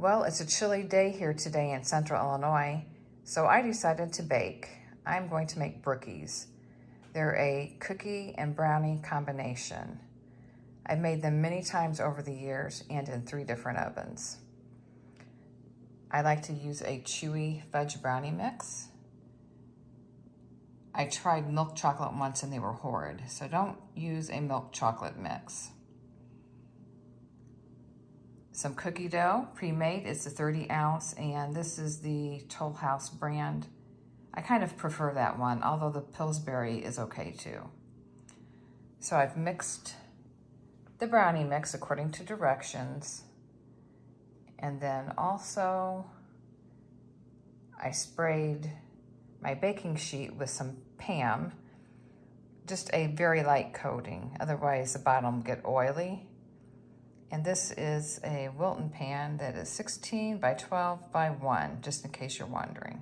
Well, it's a chilly day here today in Central Illinois, so I decided to bake. I'm going to make Brookies. They're a cookie and brownie combination. I've made them many times over the years and in 3 different ovens. I like to use a chewy fudge brownie mix. I tried milk chocolate once and they were horrid, so don't use a milk chocolate mix. Some cookie dough, pre-made. It's a 30 ounce, and this is the Toll House brand. I kind of prefer that one, although the Pillsbury is okay too. So I've mixed the brownie mix according to directions. And then also I sprayed my baking sheet with some Pam, just a very light coating, otherwise the bottom will get oily. And this is a Wilton pan that is 16 by 12 by 1, just in case you're wondering.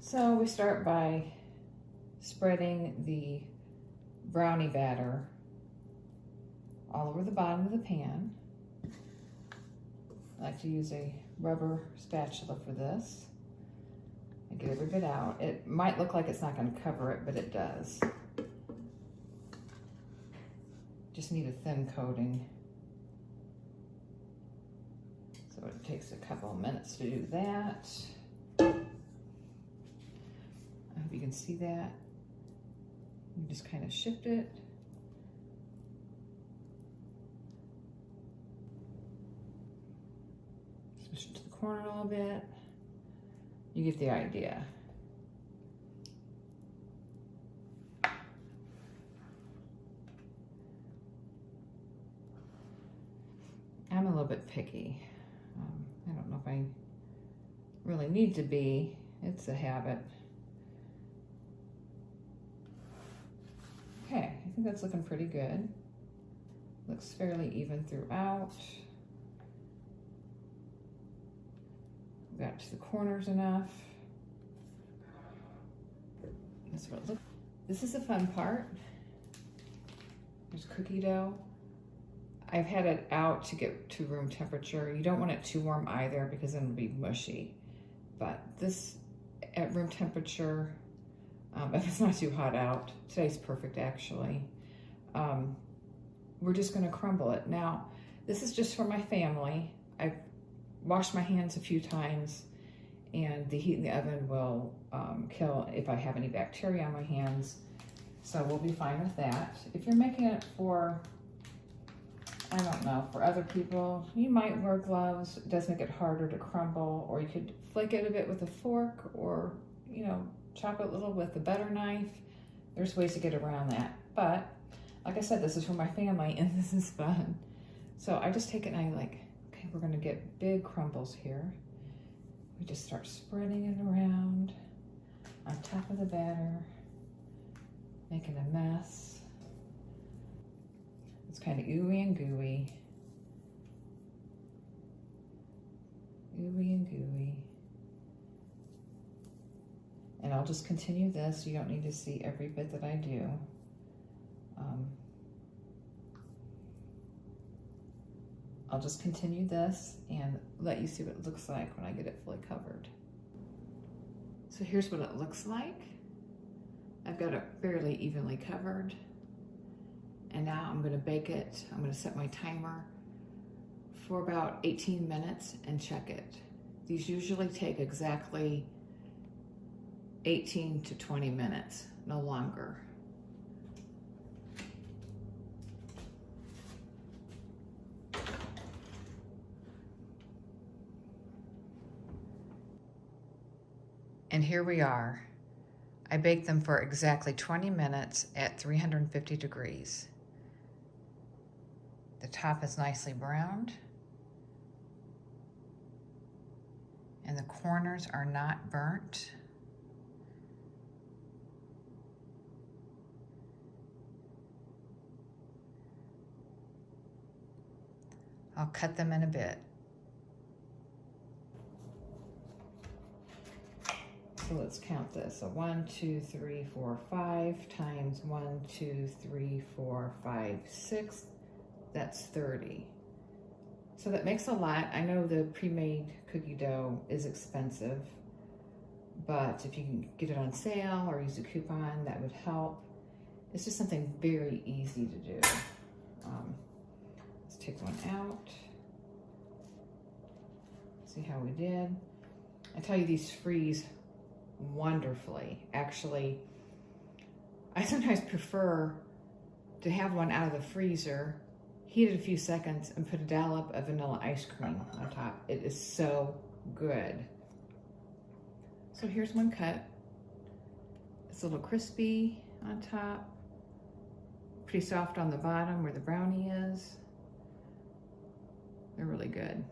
So we start by spreading the brownie batter all over the bottom of the pan. I like to use a rubber spatula for this and get every bit out. It might look like it's not going to cover it, but it does. Just need a thin coating. So it takes a couple of minutes to do that. I hope you can see that. You just kind of shift it. Switch it to the corner a little bit. You get the idea. I'm a little bit picky. I don't know if I really need to be. It's a habit. Okay, I think that's looking pretty good. Looks fairly even throughout. Got to the corners enough. That's what it looks. This is the fun part. There's cookie dough. I've had it out to get to room temperature. You don't want it too warm either because then it'll be mushy. But this at room temperature, if it's not too hot out, today's perfect actually. We're just gonna crumble it. Now, this is just for my family. I've washed my hands a few times, and the heat in the oven will kill if I have any bacteria on my hands. So we'll be fine with that. If you're making it for, I don't know, for other people, you might wear gloves. It does make it harder to crumble, or you could flake it a bit with a fork, or, you know, chop it a little with a butter knife. There's ways to get around that. But like I said, this is for my family and this is fun. So I just take it and I like, okay, we're gonna get big crumbles here. We just start spreading it around on top of the batter, making a mess. It's kind of ooey and gooey. Ooey and gooey. And I'll just continue this. You don't need to see every bit that I do. I'll just continue this and let you see what it looks like when I get it fully covered. So here's what it looks like. I've got it fairly evenly covered. And now I'm gonna bake it. I'm gonna set my timer for about 18 minutes and check it. These usually take exactly 18 to 20 minutes, no longer. And here we are. I baked them for exactly 20 minutes at 350 degrees. The top is nicely browned, and the corners are not burnt. I'll cut them in a bit. So let's count this. So 1, 2, 3, 4, 5 times 1, 2, 3, 4, 5, 6 that's 30. So that makes a lot. I know the pre-made cookie dough is expensive, but if you can get it on sale or use a coupon, that would help. It's just something very easy to do. Let's take one out. See how we did. I tell you, these freeze wonderfully. Actually, I sometimes prefer to have one out of the freezer, heat it a few seconds, and put a dollop of vanilla ice cream on top. It is so good. So here's one cut. It's a little crispy on top, pretty soft on the bottom where the brownie is. They're really good.